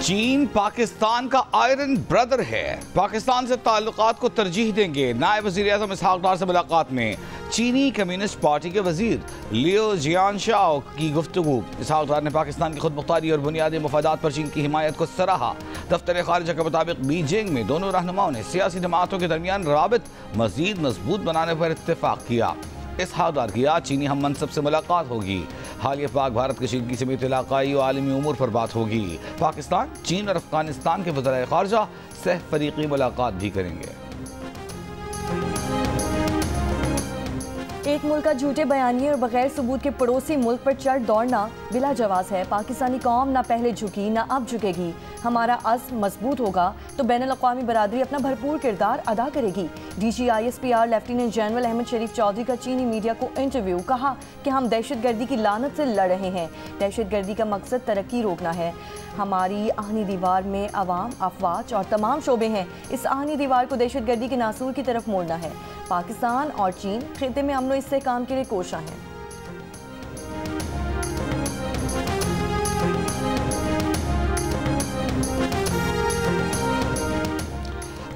चीन पाकिस्तान का iron brother है, पाकिस्तान से ताल्लुकात को तरजीह देंगे। नायब वज़ीर-ए-आज़म इसहाक डार से मुलाकात में चीनी कम्युनिस्ट पार्टी के वजीर लियो जियानशाओ की गुफ्तगू। इसहाक डार ने पाकिस्तान की खुदमुख्तारी और बुनियादी मफादात पर चीन की हिमायत को सराहा। दफ्तर खारिजा के मुताबिक बीजिंग में दोनों रहनुमाओं ने सियासी जमातों के दरमियान राबित मजीद मजबूत बनाने पर इत्तेफाक किया। इसहाक डार की आज चीनी हम मनसब से मुलाकात होगी। हालिया पाक भारत कशीदगी समेत इलाकाई और आलमी उमूर पर बात होगी। पाकिस्तान, चीन और अफगानिस्तान के वज़ीर खारिजा सह फरीकी मुलाकात भी करेंगे। एक मुल्क का झूठे बयानिए और बगैर सबूत के पड़ोसी मुल्क पर चढ़ दौड़ना बिला जवाज़ है। पाकिस्तानी कौम ना पहले झुकी ना अब झुकेगी। हमारा अज़्म मजबूत होगा तो बैनुल-अक़वामी बरादरी अपना भरपूर किरदार अदा करेगी। DGISPR लेफ्टिनेंट जनरल अहमद शरीफ चौधरी का चीनी मीडिया को इंटरव्यू। कहा कि हम दहशतगर्दी की लानत से लड़ रहे हैं। दहशतगर्दी का मकसद तरक्की रोकना है। हमारी आहनी दीवार में अवाम, अफवाज और तमाम शोबे हैं। इस आहनी दीवार को दहशतगर्दी के नासूर की तरफ मोड़ना है। पाकिस्तान और चीन खिते में अमन व इस्तेहकाम के लिए कोशा हैं।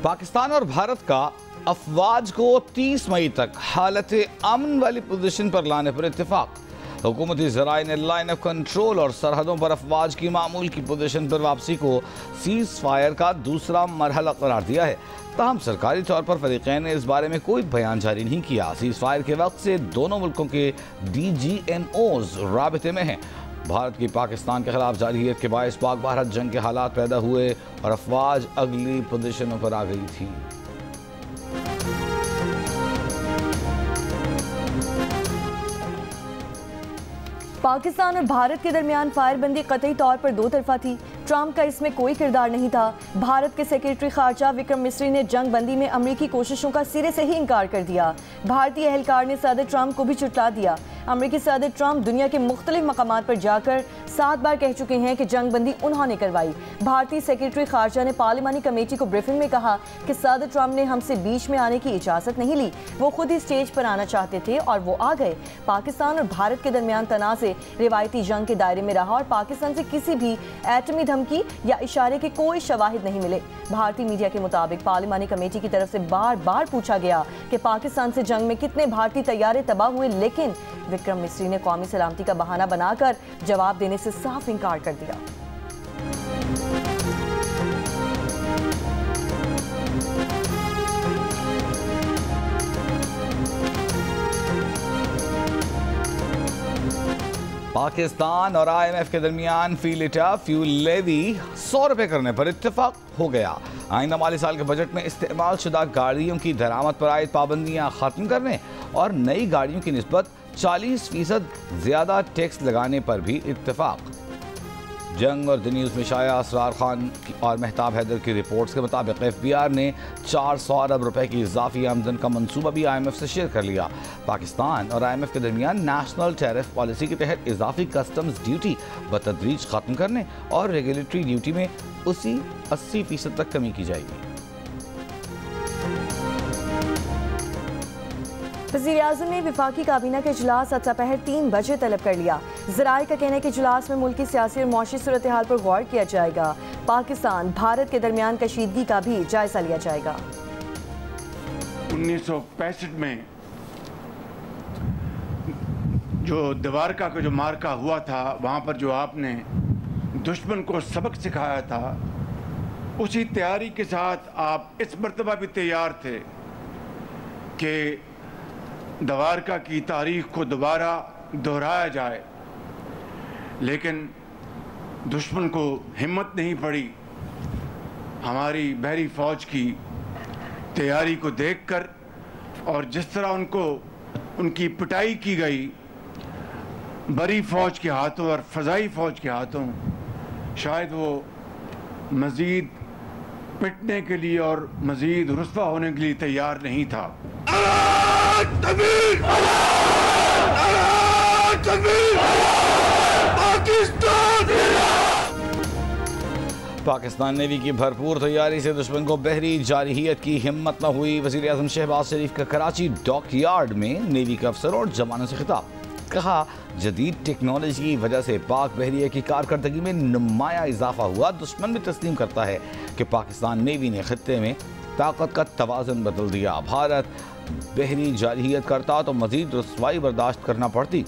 पाकिस्तान और भारत का अफवाज को 30 मई तक हालत अमन वाली पोजीशन पर लाने पर इत्तेफाक। हुकूमती ज़राए ने लाइन ऑफ कंट्रोल और सरहदों पर अफवाज की मामूल की पोजीशन पर वापसी को सीज़ फायर का दूसरा मरहला करार दिया है। ताहम सरकारी तौर पर फरीक़ैन ने इस बारे में कोई बयान जारी नहीं किया। सीज़ फायर के वक्त से दोनों मुल्कों के DGMOs राबिते में हैं। भारत की पाकिस्तान के खिलाफ जारहियत के बायस पाक भारत जंग के हालात पैदा हुए और अफवाज अगली पोजीशनों पर आ गई थी। पाकिस्तान और भारत के दरमियान फायरबंदी कतई तौर पर दो तरफा थी। ट्रंप का इसमें कोई किरदार नहीं था। भारत के सेक्रेटरी खारजा विक्रम मिस्री ने जंग बंदी में अमरीकी कोशिशों का सिरे से ही इनकार कर दिया। भारतीय एहलकार ने सदर ट्रंप को भी चुटला दिया। अमरीकी सदर ट्रंप दुनिया के मुख्तलिफ मकामात पर जाकर 7 बार कह चुके हैं कि जंग बंदी उन्होंने करवाई। भारतीय सेक्रेटरी खारजा ने पार्लिमानी कमेटी को ब्रीफिंग में कहा कि सदर ट्रंप ने हमसे बीच में आने की इजाज़त नहीं ली। वो खुद ही स्टेज पर आना चाहते थे और वो आ गए। पाकिस्तान और भारत के दरमियान तनाज़ रिवायती जंग के दायरे में रहा और पाकिस्तान से किसी भी एटमी धमकी या इशारे के कोई शवाहिद नहीं मिले। भारतीय मीडिया के मुताबिक पार्लिमानी कमेटी की तरफ से बार बार पूछा गया कि पाकिस्तान से जंग में कितने भारतीय तैयारे तबाह हुए, लेकिन विक्रम मिस्री ने कौमी सलामती का बहाना बनाकर जवाब देने से साफ इनकार कर दिया। पाकिस्तान और IMF के दरमियान फी लीटर फ्यूल लेवी 100 रुपये करने पर इत्तेफाक हो गया। आइंदा माली साल के बजट में इस्तेमाल शुदा गाड़ियों की दरामद पर आयद पाबंदियाँ ख़त्म करने और नई गाड़ियों की निस्बत 40% ज़्यादा टैक्स लगाने पर भी इत्तेफाक। जंग और द न्यूज़ में शाया असरार खान और मेहताब हैदर की रिपोर्ट्स के मुताबिक FBR ने 400 अरब रुपए की इजाफी आमदन का मंसूबा भी IMF से शेयर कर लिया। पाकिस्तान और IMF के दरमियान नेशनल टैरिफ पॉलिसी के तहत इजाफी कस्टम्स ड्यूटी बतदरीज ख़त्म करने और रेगुलेटरी ड्यूटी में उसी 80% तक कमी की जाएगी। वज़ीर-ए-आज़म ने वफाकी काबीना का इजलास आज दोपहर 3 बजे तलब कर लिया। ज़राए का कहना है कि इजलास में मुल्की सियासी और मौशी सूरत हाल पर गौर किया जाएगा। पाकिस्तान भारत के दरमियान कशीदगी का भी जायजा लिया जाएगा। 1965 में जो द्वारका का जो मार्का हुआ था, वहाँ पर जो आपने दुश्मन को सबक सिखाया था, उसी तैयारी के साथ आप इस मर्तबा भी तैयार थे कि द्वारका की तारीख को दोबारा दोहराया जाए, लेकिन दुश्मन को हिम्मत नहीं पड़ी। हमारी बहरी फ़ौज की तैयारी को देखकर और जिस तरह उनकी पिटाई की गई बरी फ़ौज के हाथों और फ़ज़ाई फ़ौज के हाथों, शायद वो मज़ीद पिटने के लिए और मज़ीद रुस्वा होने के लिए तैयार नहीं था। पाकिस्तान नेवी की भरपूर तैयारी से दुश्मन को बहरी जारहियत की हिम्मत न हुई। वज़ीर-ए-आज़म शहबाज शरीफ का कराची डॉकयार्ड में नेवी के अफसरों और जवानों से खिताब। कहा, जदीद टेक्नोलॉजी की वजह से पाक बहरिया की कारकर्दगी में नुमाया इजाफा हुआ। दुश्मन भी तस्लीम करता है कि पाकिस्तान नेवी ने खित्ते में ताकत का तवाज़ुन बदल दिया। भारत बहरी जारहियत करता तो मजीद रसवाई बर्दाश्त करना पड़ती।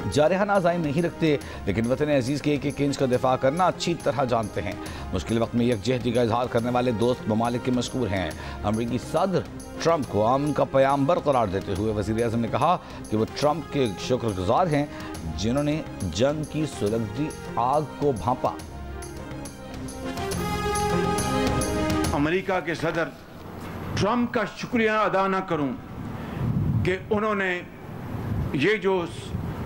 जारहाना अज़ाइम नहीं रखते, लेकिन वतन अजीज़ के एक एक इंच का दिफा करना अच्छी तरह जानते हैं। मुश्किल वक्त में यकजहती का इजहार करने वाले दोस्त ममालिक के मशहूर हैं। अमरीकी सदर ट्रंप को अमन का प्याम करार देते हुए वज़ीर आज़म ने कहा कि वो ट्रंप के शुक्रगुजार हैं जिन्होंने जंग की सुलगती आग को भांपा। अमेरिका के सदर ट्रंप का शुक्रिया अदा न करूं कि उन्होंने ये जो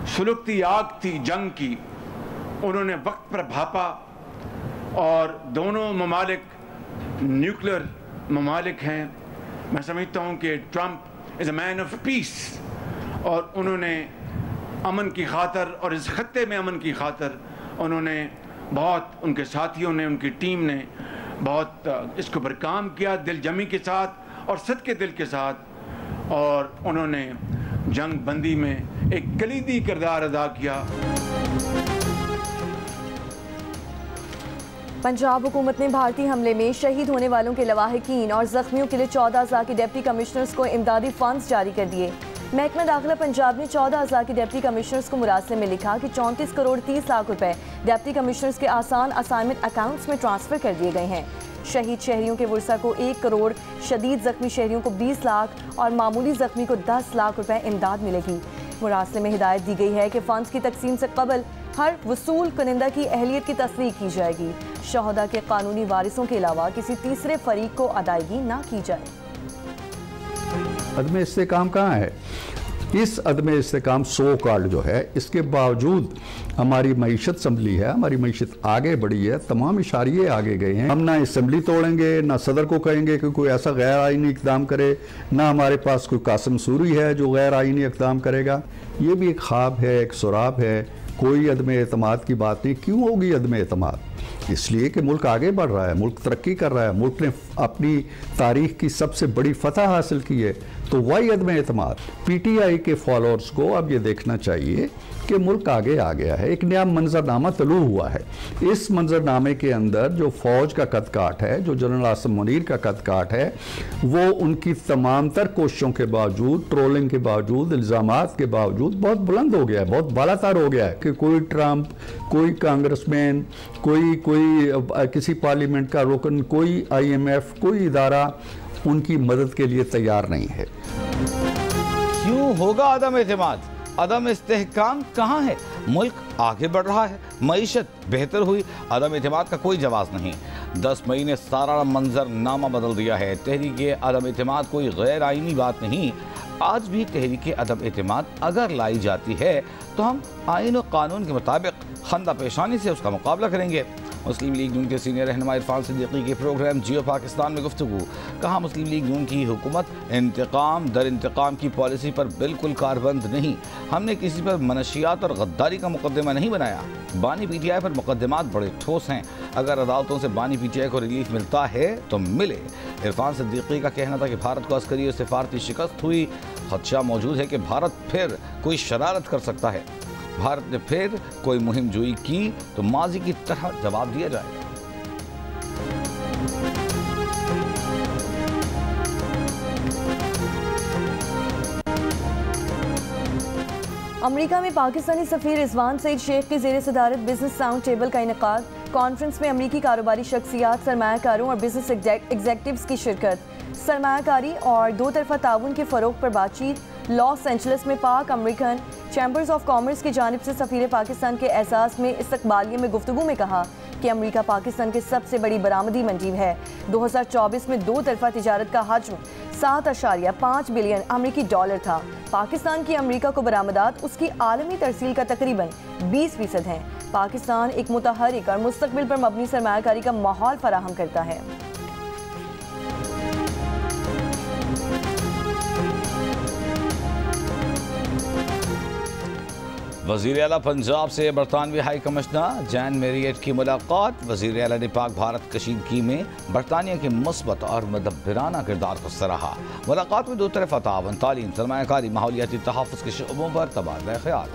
सुलगती आग थी जंग की, उन्होंने वक्त पर भापा। और दोनों ममालिक न्यूक्लियर ममालिक हैं। मैं समझता हूं कि Trump is a man of peace, और उन्होंने अमन की खातर और इस खत्ते में अमन की खातर उन्होंने बहुत, उनके साथियों ने, उनकी टीम ने बहुत इसके ऊपर काम किया, दिल जमी के साथ और सदके दिल के साथ, और उन्होंने जंग बंदी में एक कलीदी किरदार अदा किया। पंजाब हुकूमत ने भारतीय हमले में शहीद होने वालों के लवाहिकीन और जख्मियों के लिए 14,000 के डिप्टी कमिश्नर्स को इमदादी फंड्स जारी कर दिए। महकमा दाखिला पंजाब ने 14,000 के डिप्टी कमिश्नर्स को मुरासले में लिखा कि 34 करोड़ 30 लाख रुपए डिप्टी कमिश्नर्स के आसान असाइनमेंट अकाउंट्स में ट्रांसफर कर दिए गए हैं। शहीद शहरियों के वर्सा को 1 करोड़, शदीद जख्मी शहरियों को 20 लाख और मामूली जख्मी को 10 लाख रुपए इमदाद मिलेगी। मुरासले में हिदायत दी गई है कि फंड्स की तकसीम से कबल हर वसूल कनिंदा की अहलियत की तस्दीक की जाएगी। शहदा के कानूनी वारिसों के अलावा किसी तीसरे फरीक को अदायगी ना की जाए। अदम इस्तेकाम कहाँ है? इस अदम इस्तेकाम सो कॉल्ड जो है, इसके बावजूद हमारी मईशत संभली है, हमारी मईशत आगे बढ़ी है, तमाम इशारे आगे गए हैं। हम ना असम्बली तोड़ेंगे, ना सदर को कहेंगे कि कोई ऐसा गैर आइनी इकदाम करे, ना हमारे पास कोई कासिम सूरी है जो गैर आइनी इकदाम करेगा। ये भी एक ख्वाब है, एक सुराब है, कोई अदम एतमाद की बात नहीं। क्यों होगी अदम एतमाद? इसलिए कि मुल्क आगे बढ़ रहा है, मुल्क तरक्की कर रहा है, मुल्क ने अपनी तारीख की सबसे बड़ी फतह हासिल की है। तो वही अदम एतमाद PTI के फॉलोअर्स को अब ये देखना चाहिए कि मुल्क आगे आ गया है, एक नया मंजरनामा तलू हुआ है। इस मंजरनामे के अंदर जो फौज का कद काट है, जो जनरल आसिम मुनीर का कद काट है, वो उनकी तमाम तर कोशिशों के बावजूद, ट्रोलिंग के बावजूद, इल्ज़ामात के बावजूद बहुत बुलंद हो गया है, बहुत बालातर हो गया है कि कोई ट्रंप, कोई कांग्रेसमैन, कोई किसी पार्लियामेंट का रुकन, कोई IMF, कोई इदारा उनकी मदद के लिए तैयार नहीं है। क्यों होगा अदम एतमाद? अदम इस्तेहकाम कहाँ है? मुल्क आगे बढ़ रहा है, मईशत बेहतर हुई, अदम एतमाद का कोई जवाब नहीं। 10 मई ने सारा मंजरनामा बदल दिया है। तहरीक अदम एतमाद कोई गैर आइनी बात नहीं। आज भी तहरीक अदम एतमाद अगर लाई जाती है तो हम आइन और कानून के मुताबिक खंदा पेशानी से उसका मुकाबला करेंगे। मुस्लिम लीग नून के सीनियर रहनुमा इरफान सिद्दीकी के प्रोग्राम जियो पाकिस्तान में गुफ्तगू। कहा, मुस्लिम लीग नून की हुकूमत इंतकाम दर इंतकाम की पॉलिसी पर बिल्कुल कारबंद नहीं। हमने किसी पर मनशियात और गद्दारी का मुकदमा नहीं बनाया। बानी PTI पर मुकदमात बड़े ठोस हैं। अगर अदालतों से बानी PTI को रिलीफ मिलता है तो मिले। इरफान सिद्दीकी का कहना था कि भारत को अस्करी और सिफारती शिकस्त हुई, खदशा मौजूद है कि भारत फिर कोई शरारत कर सकता है। भारत ने फिर कोई मुहिम जोई की तो माजी की तरह जवाब दिया जाएगा। अमेरिका में पाकिस्तानी सफीर रिजवान सईद शेख की ज़ेर सदारत बिजनेस राउंड टेबल का इनेकाद। कॉन्फ्रेंस में अमरीकी कारोबारी शख्सियात, सरमायाकारों और बिजनेस एग्जेक्टिव्स की शिरकत। सरमायाकारी और दो तरफा ताउन के फ़रोग पर बातचीत। लॉस एंजलिस में पाक अमेरिकन चैम्बर्स ऑफ कॉमर्स की जानिब से सफीर पाकिस्तान के एहसास में इस्तकबालिये में गुफ्तगू में कहा कि अमेरिका पाकिस्तान की सबसे बड़ी बरामदी मंडी है। 2024 में दो तरफा तिजारत का हजम 7.5 बिलियन अमेरिकी डॉलर था। पाकिस्तान की अमेरिका को बरामदात उसकी आलमी तरसील का तकरीबन 20% हैं। पाकिस्तान एक मुतहरिक और मुस्तकबिल पर मबनी सरमायाकारी का माहौल फराहम करता है। वज़ीर आला पंजाब से बरतानवी हाई कमिश्नर जैन मेरियट की मुलाकात। वज़ीर आला ने पाक भारत कशीदगी में बरतानिया के मुस्बत और मुदब्बिराना किरदार को सराहा। मुलाकात में दो तरफ़ा ताउन, तालीम, सरमायाकारी, माहौलियाती तहफ़्फ़ुज़ के शोबों पर तबादला ख्याल।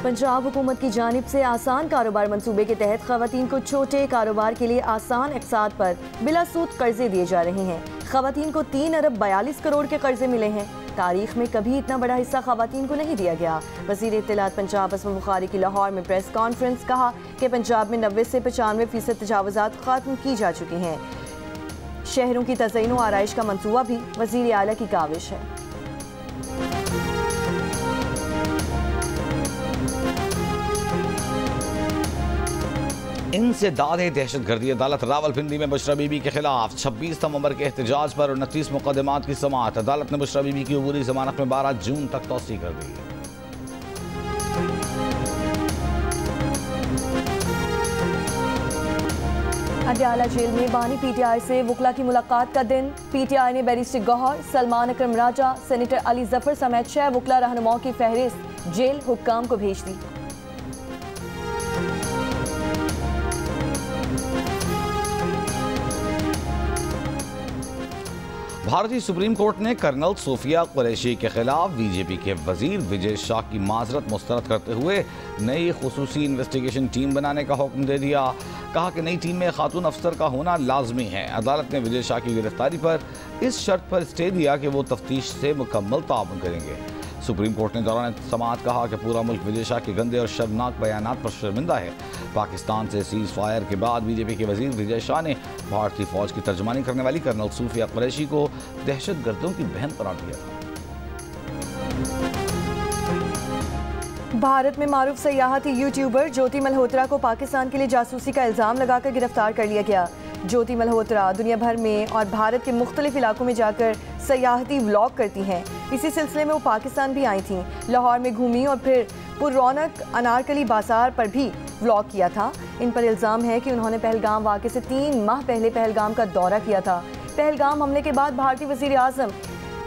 पंजाब हुकूमत की जानिब से आसान कारोबार मंसूबे के तहत ख़वातीन को छोटे कारोबार के लिए आसान इक़्साद पर बिला सूद कर्जे दिए जा रहे हैं। ख़वातीन को 3 अरब 42 करोड़ के कर्जे मिले हैं। तारीख में कभी इतना बड़ा हिस्सा ख़वातीन को नहीं दिया गया। वज़ीर इत्तलात पंजाब असम बुखारी की लाहौर में प्रेस कॉन्फ्रेंस, कहा कि पंजाब में 90 से 95% तजावुज़ात ख़त्म की जा चुकी हैं। शहरों की तज़यीन व आराइश का मंसूबा भी वज़ीर आला की काविश है। इंसदादे दहशतगर्दी अदालत रावलपिंडी में बुशरा बीबी के खिलाफ 26 नवंबर के एहतजाज पर 29 मुकदमात की समाअत। अदालत ने बुशरा बीबी की अबूरी जमानत में 12 जून तक तौसी कर दी। अडयाला जेल में बानी पीटीआई से वकला की मुलाकात का दिन। पीटीआई ने बैरिस्टर गौहर, सलमान अकरम राजा, सेनेटर अली जफर समेत 6 वकला रहनुमाओं की फहरिस्त जेल हुक्काम को भेज दी। भारतीय सुप्रीम कोर्ट ने कर्नल सोफिया कुरैशी के खिलाफ बीजेपी के वजीर विजय शाह की माजरत मुस्तरद करते हुए नई खुसूसी इन्वेस्टिगेशन टीम बनाने का हुक्म दे दिया। कहा कि नई टीम में खातून अफसर का होना लाजमी है। अदालत ने विजय शाह की गिरफ्तारी पर इस शर्त पर स्टे दिया कि वो तफ्तीश से मुकम्मल ताउन करेंगे। सुप्रीम कोर्ट ने दौरान समाअत कहा कि पूरा मुल्क विजय शाह के गंदे और शर्मनाक बयानात पर शर्मिंदा है। पाकिस्तान से सीज फायर के बाद बीजेपी के वजीर विजय शाह ने भारतीय फौज की तर्जुमानी करने वाली कर्नल सूफिया कुरैशी को दहशतगर्दों की बहन करार दिया था। भारत में मारूफ सयाहती यूट्यूबर ज्योति मल्होत्रा को पाकिस्तान के लिए जासूसी का इल्ज़ाम लगाकर गिरफ्तार कर लिया गया। ज्योति मल्होत्रा दुनिया भर में और भारत के मुख्तलिफ इलाकों में जाकर सयाहती व्लॉग करती हैं। इसी सिलसिले में वो पाकिस्तान भी आई थीं। लाहौर में घूमी और फिर पुररौनक अनारकली बाजार पर भी व्लॉग किया था। इन पर इल्ज़ाम है कि उन्होंने पहलगाम वाक़े से 3 माह पहले पहलगाम का दौरा किया था। पहलगाम हमले के बाद भारतीय वज़ीर आज़म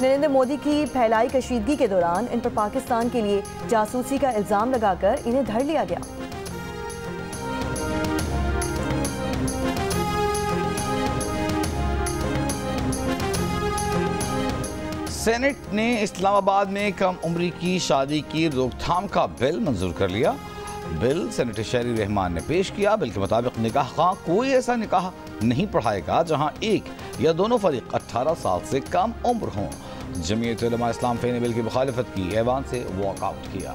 नरेंद्र मोदी की फैलाई कशीदगी के दौरान इन पर पाकिस्तान के लिए जासूसी का इल्ज़ाम लगाकर इन्हें धर लिया गया। सेनेट ने इस्लामाबाद में कम उम्री की शादी की रोकथाम का बिल मंजूर कर लिया। बिल सेनेटर शहरी रहमान ने पेश किया। बिल के मुताबिक निकाह खां कोई ऐसा निकाह नहीं पढ़ाएगा जहां एक या दोनों फरीक 18 साल से कम उम्र हों। जमीयत उलमा इस्लाम ने बिल की मुखालिफत की, ऐवान से वॉकआउट किया।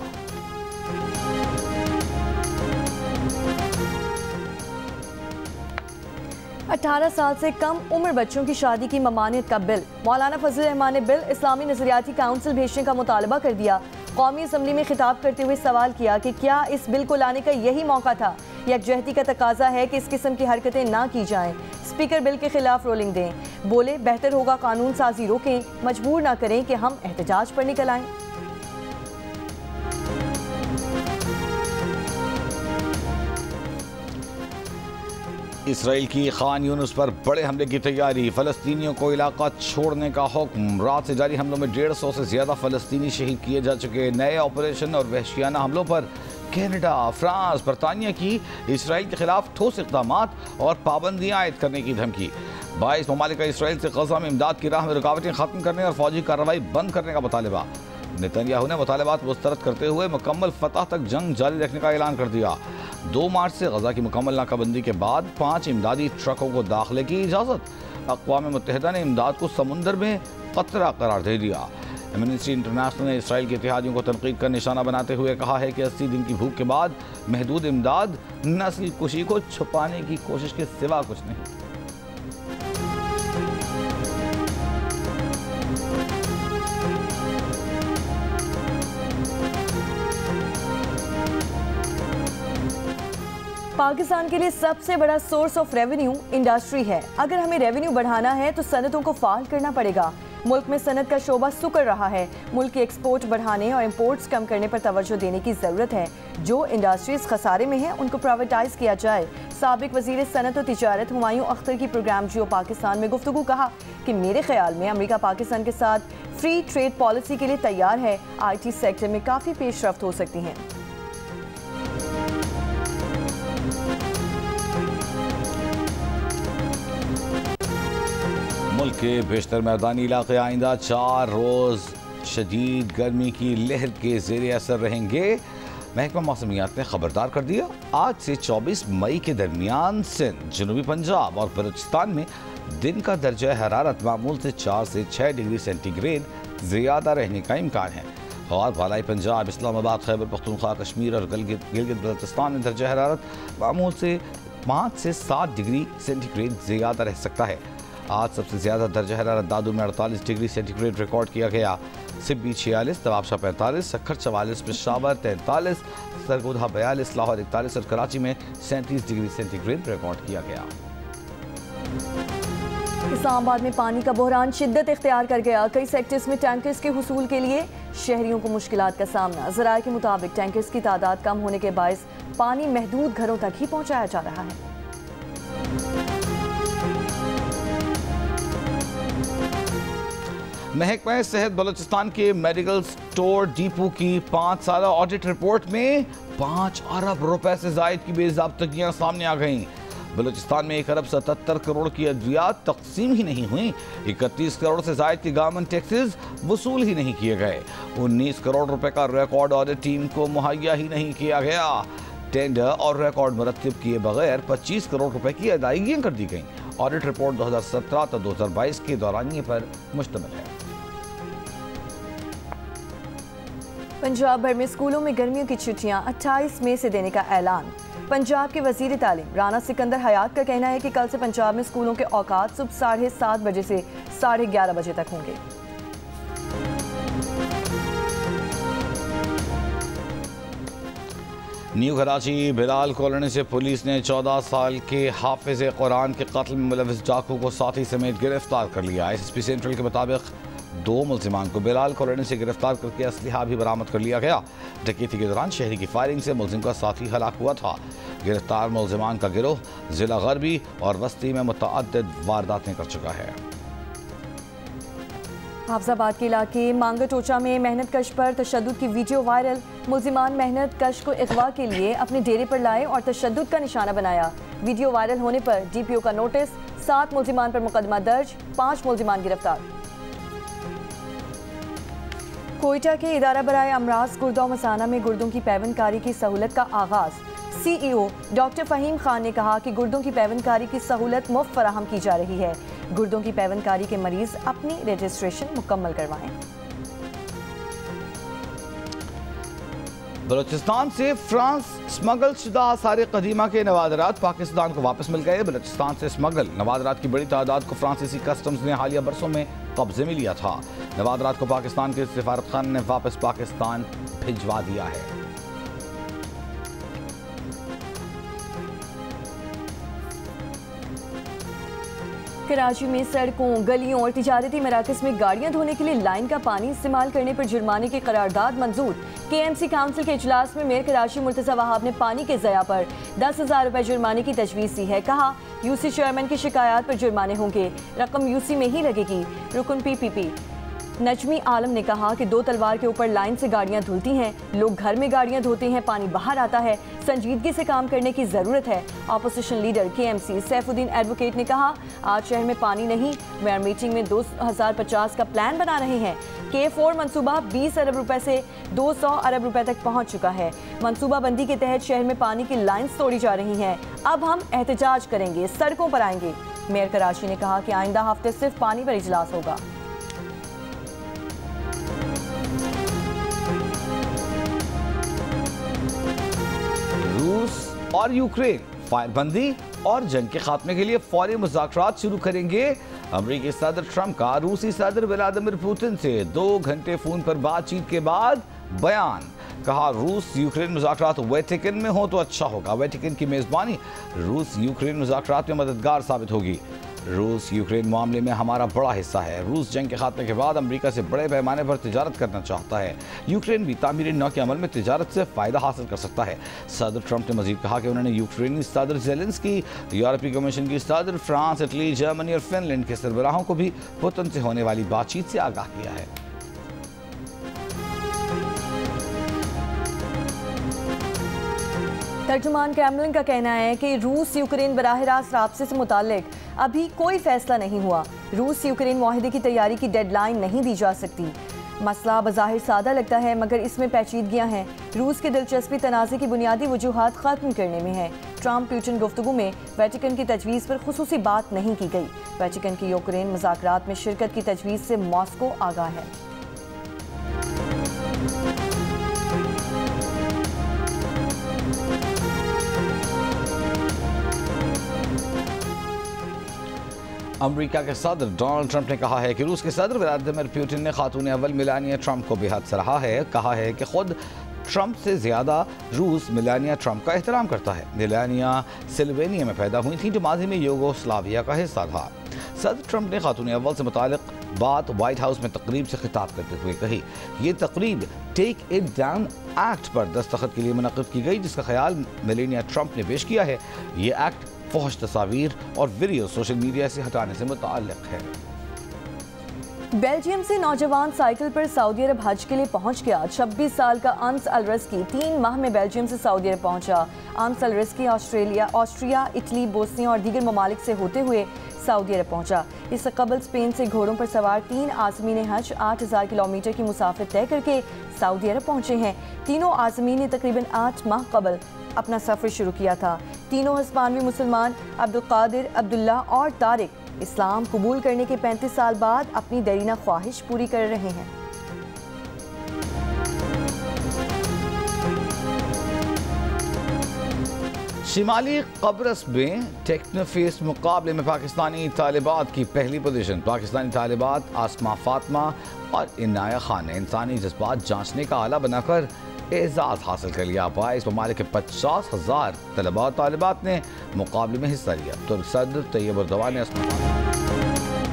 अठारह साल से कम उम्र बच्चों की शादी की ममानियत का बिल। मौलाना फजल रहमान ने बिल इस्लामी नजरियाती काउंसिल भेजने का मुतालबा कर दिया। कौमी असम्बली में खिताब करते हुए सवाल किया कि क्या इस बिल को लाने का यही मौका था। यकजहती का तकाजा है कि इस किस्म की हरकतें ना की जाएं। स्पीकर बिल के खिलाफ रोलिंग दें। बोले बेहतर होगा कानून साजी रोकें, मजबूर ना करें कि हम एहतजाज पर निकल आएं। इसराइल की खान यूनुस पर बड़े हमले की तैयारी। फलस्तीनियों को इलाका छोड़ने का हुक्म। रात से जारी हमलों में 150 से ज्यादा फलस्तीनी शहीद किए जा चुके। नए ऑपरेशन और वहशियाना हमलों पर कनाडा, फ्रांस, बरतानिया की इसराइल के खिलाफ ठोस इक़दामात और पाबंदियां आयद करने की धमकी। 22 ममालिक का इसराइल से गज़ा में इमदाद की राह में रुकावटें खत्म करने और फौजी कार्रवाई बंद करने का मुतालबा। नेतन्याहू ने मुतालबात मुस्तरद करते हुए मुकम्मल फतह तक जंग जारी रखने का ऐलान कर दिया। 2 मार्च से गजा की मुकम्मल नाकाबंदी के बाद 5 इमदादी ट्रकों को दाखिले की इजाज़त। अक़वाम मुत्तहिदा ने इमदाद को समुंदर में खतरा करार दे दिया। एमनेस्टी इंटरनेशनल ने इसराइल के इत्तेहादियों को तनकीद का निशाना बनाते हुए कहा है कि 80 दिन की भूख के बाद महदूद इमदाद नस्ल कुशी को छुपाने की कोशिश के सिवा कुछ नहीं। पाकिस्तान के लिए सबसे बड़ा सोर्स ऑफ रेवेन्यू इंडस्ट्री है। अगर हमें रेवेन्यू बढ़ाना है तो सनतों को फाल करना पड़ेगा। मुल्क में सनत का शोबा सुकड़ रहा है। मुल्क की एक्सपोर्ट बढ़ाने और इंपोर्ट्स कम करने पर तवज्जो देने की ज़रूरत है। जो इंडस्ट्रीज खसारे में हैं उनको प्राइवेटाइज किया जाए। साबिक वज़ीर सनत और तिजारत हुमायूं अख्तर की प्रोग्राम जियो पाकिस्तान में गुफ्तगू कहा कि मेरे ख्याल में अमेरिका पाकिस्तान के साथ फ्री ट्रेड पॉलिसी के लिए तैयार है। IT सेक्टर में काफ़ी पेशरफ्त हो सकती हैं। मुल्क के बेशतर मैदानी इलाके आइंदा 4 रोज़ शदीद गर्मी की लहर के ज़ेर असर रहेंगे। महकमा मौसमियात ने खबरदार कर दिया, आज से 24 मई के दरमियान सिंध, जनूबी पंजाब और बलूचिस्तान में दिन का दर्जा हरारत मामूल से 4 से 6 डिग्री सेंटीग्रेड ज़्यादा रहने का इम्कान है। और भालाई पंजाब, इस्लामाबाद, खैबर पख्तूनख्वा, कश्मीर और गिलगित बल्तिस्तान में दर्जा हरारत मामूल से 5 से 7 डिग्री सेंटीग्रेड ज़्यादा रह सकता है। आज सबसे ज़्यादा दर्जा हरारत दादू में 48 डिग्री सेंटीग्रेड रिकॉर्ड किया गया। सिब्बी 46, तवाबशाह 45, सक्खर 44, पेशावर 43, सरगोधा 42, लाहौर 41 और कराची में 37 डिग्री सेंटीग्रेड रिकॉर्ड किया गया। इस्लामाबाद में पानी का बहरान शिद्दत इख्तियार कर गया। कई सेक्टर्स में टैंकर्स के हुसूल के लिए शहरियों को मुश्किलात का सामना। ज़राए के मुताबिक टैंकर्स की तादाद कम होने के बायस पानी महदूद घरों तक ही पहुँचाया जा रहा है। महकमा सेहत बलूचिस्तान के मेडिकल स्टोर डिपो की 5 साला ऑडिट रिपोर्ट में 5 अरब रुपए से जायद की बेज़ाब्तगियां सामने आ गईं। बलूचिस्तान में 1 अरब 77 करोड़ की अद्वियात तकसीम ही नहीं हुई। 31 करोड़ से जायद की गवर्नमेंट टैक्सेस वसूल ही नहीं किए गए। 19 करोड़ रुपए का रिकॉर्ड ऑडिट टीम को मुहैया ही नहीं किया गया। टेंडर और रिकॉर्ड मुरतब किए बगैर 25 करोड़ रुपए की अदायगियां कर दी गईं। ऑडिट रिपोर्ट 2017 तो 2022 के दौरानिए पर मुश्तमिल है। पंजाब भर में स्कूलों में गर्मियों की छुट्टियां 28 मई से देने का ऐलान। पंजाब के वजीर तालीम राना सिकंदर हयात का कहना है कि कल से पंजाब में स्कूलों के औकात सुबह 7:30 बजे से 11:30 बजे तक होंगे। न्यू कराची बिलाल कॉलोनी से पुलिस ने 14 साल के हाफिज कुरान के कत्ल में मुलविस डाकू को साथी समेत गिरफ्तार कर लिया। SSP सेंट्रल के मुताबिक 2 मुल्जिमान को बिलाल कॉलोनी से गिरफ्तार करके असलहा भी बरामद कर लिया गया। डकैती के दौरान शहरी की फायरिंग से मुल्जिम का साथी हलाक हुआ था। गिरफ्तार मुल्जिमान का गिरोह जिला गरबी और वस्ती में मुतअद्दिद वारदातें कर चुका है। हाफजाबाद के इलाके मांगटोचा में मेहनत कश पर तशद्दुद की वीडियो वायरल। मुल्जिमान मेहनत कश को अगवा के लिए अपने डेरे पर लाए और तशद्दुद का निशाना बनाया। वीडियो वायरल होने पर DPO का नोटिस, 7 मुल्जिमान पर मुकदमा दर्ज, 5 मुल्जिमान गिरफ्तार। कोयटा के इदारा बराए अमराज गुर्दा मसाना में गुर्दों की पैवंदकारी की सहूलत का आगाज। CEO डॉक्टर फ़हीम खान ने कहा कि गुर्दों की पैवंदकारी की सहूलत मुफ्त फराहम की जा रही है। गुर्दों की पैवंदकारी के मरीज अपनी रजिस्ट्रेशन मुकम्मल करवाएं। बलूचिस्तान से फ्रांस स्मगल शुदा आसार कदीमा के नवादरात पाकिस्तान को वापस मिल गए। बलूचिस्तान से स्मगल नवादरात की बड़ी तादाद को फ्रांसीसी कस्टम्स ने हालिया बरसों में कब्जे में लिया था। नवादरात को पाकिस्तान के सिफारत खान ने वापस पाकिस्तान भिजवा दिया है। कराची में सड़कों, गलियों और तिजारती मराकज़ में गाड़ियां धोने के लिए लाइन का पानी इस्तेमाल करने पर जुर्माने की करारदाद मंजूर। KMC काउंसिल के इजलास में मेयर कराची मुर्तज़ा वहाब ने पानी के ज़या पर 10,000 रुपए जुर्माने की तजवीज़ दी है। कहा UC चेयरमैन की शिकायत पर जुर्माने होंगे, रकम UC में ही लगेगी। रुकन PPP नजमी आलम ने कहा कि 2 तलवार के ऊपर लाइन से गाड़ियां धुलती हैं। लोग घर में गाड़ियां धोते हैं, पानी बाहर आता है। संजीदगी से काम करने की ज़रूरत है। Opposition leader KMC Saifuddin advocate ने कहा आज शहर में पानी नहीं, मेयर मीटिंग में 2050 का प्लान बना रहे हैं। K4 मनसूबा 20 अरब रुपए से 200 अरब रुपए तक पहुंच चुका है। मनसूबाबंदी के तहत शहर में पानी की लाइन्स तोड़ी जा रही हैं। अब हम एहतजाज करेंगे, सड़कों पर आएंगे। मेयर कराची ने कहा कि आइंदा हफ्ते सिर्फ पानी पर इजलास होगा। रूस और यूक्रेन फायरबंदी और जंग के खात्मे के लिए फौरी मुज़ाकरात शुरू करेंगे। अमेरिकी सदर ट्रंप का रूसी सदर व्लादिमीर पुतिन से 2 घंटे फोन पर बातचीत के बाद बयान। कहा रूस यूक्रेन मुज़ाकरात वेटिकन में हो तो अच्छा होगा। वेटिकन की मेज़बानी रूस यूक्रेन मुज़ाकरात में मददगार साबित होगी। रूस यूक्रेन मामले में हमारा बड़ा हिस्सा है। रूस जंग के खात्मे के बाद अमेरिका से बड़े पैमाने पर तिजारत करना चाहता है। यूक्रेन भी तामीरी नौ के अमल में तिजारत से फ़ायदा हासिल कर सकता है। सदर ट्रंप ने मजीद कहा कि उन्होंने यूक्रेनी सदर ज़ेलेंस्की, यूरोपीय कमीशन की सदर, फ्रांस, इटली, जर्मनी और फिनलैंड के सरबराहों को भी पुतिन से होने वाली बातचीत से आगाह किया है। तर्जुमान क्रेमलिन का कहना है कि रूस यूक्रेन बराह रास्त राब्ते से मुतालिक अभी कोई फैसला नहीं हुआ। रूस यूक्रेन मुआहदे की तैयारी की डेडलाइन नहीं दी जा सकती। मसला बज़ाहिर सादा लगता है मगर इसमें पेचीदगियां हैं। रूस की दिलचस्पी तनाज़े की बुनियादी वजूहात ख़त्म करने में है। ट्रंप प्यूटिन गुफ्तगू में वेटिकन की तजवीज़ पर खुसूसी बात नहीं की गई। वेटिकन की यूक्रेन मुज़ाकरात में शिरकत की तजवीज़ से मॉस्को आगाह है। अमेरिका के सदर डोनाल्ड ट्रंप ने कहा है कि रूस के सदर व्लादिमीर पुतिन ने खातून अव्वल मेलानिया ट्रंप को बेहद सराहा है। कहा है कि खुद ट्रंप से ज़्यादा रूस मेलानिया ट्रंप का एहतराम करता है। मेलानिया सिल्वेनिया में पैदा हुई थी जो माजी में यूगोस्लाविया का हिस्सा था। सदर ट्रंप ने खातून अव्वल से मुतालिक बात व्हाइट हाउस में तकरीब से खिताब करते हुए कही। ये तकरीब टेक इट डाउन एक्ट पर दस्तखत के लिए मुनक़्क़िद की गई, जिसका ख्याल मेलानिया ट्रंप ने पेश किया है। ये एक्ट फहश तस्वीर और वीडियो सोशल मीडिया से हटाने से मुताल्लिक़ है। बेल्जियम से नौजवान साइकिल पर सऊदी अरब हज के लिए पहुंच गया। 26 साल का अंस अल रज़की 3 माह में बेल्जियम से सऊदी अरब पहुंचा। अंस अल रज़की ऑस्ट्रिया, इटली, बोस्निया और दीगर ममालिक से होते हुए सऊदी अरब पहुंचा। इससे कबल स्पेन से घोड़ों पर सवार 3 आज़मीन हज 8000 किलोमीटर की मुसाफिर तय करके सऊदी अरब पहुंचे हैं। तीनों आज़मीन ने तकरीबन 8 माह कबल अपना सफ़र शुरू किया था। तीनों हिस्पानवी मुसलमान अब्दुल कादिर, अब्दुल्ला और तारिक इस्लाम कबूल करने के 35 साल बाद अपनी दरीना ख्वाहिश पूरी कर रहे हैं। शिमाली कब्रस में टेक्नोफेस्ट मुकाबले में पाकिस्तानी तालिबात की पहली पोजीशन। पाकिस्तानी तालिबात आसमा फातिमा और इनाया खान ने इंसानी जज्बात जांचने का आला बनाकर एजाज़ हासिल कर लिया। 22 ममालिक के 50,000 तलबा तालिबात ने मुकाबले में हिस्सा लिया। तो सदर तैयब उर्दवान ने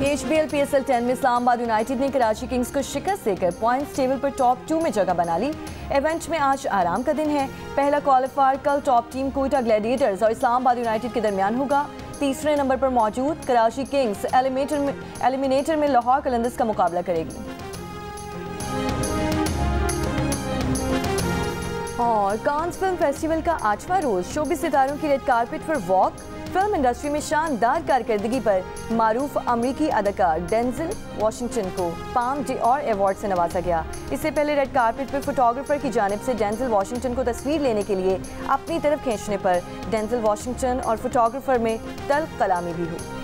HBL PSL 10 में इस्लामाबाद यूनाइटेड ने कराची किंग्स को शिकस्त देकर पॉइंट्स टेबल पर टॉप 2 में जगह बना ली। इवेंट में आज आराम का दिन है। पहला क्वालिफायर कल टॉप टीम कोयटा ग्लैडिएटर्स और इस्लामाबाद यूनाइटेड के दरमियान होगा। तीसरे नंबर पर मौजूद कराची किंग्स एलिमिनेटर में लाहौर कलंदर्स का मुकाबला करेगी। और कांस फिल्म फेस्टिवल का 8वां रोज शोबिस सितारों की रेड कारपेट पर वॉक। फिल्म इंडस्ट्री में शानदार कारकर्दगी पर मारूफ अमरीकी अदाकार डेंजल वॉशिंगटन को पाम डी'ओर अवार्ड से नवाजा गया। इससे पहले रेड कारपेट पर फोटोग्राफर की जानिब से डेंजल वॉशिंगटन को तस्वीर लेने के लिए अपनी तरफ खींचने पर डेंजल वॉशिंगटन और फोटोग्राफर में तल्ख कलामी भी हुई।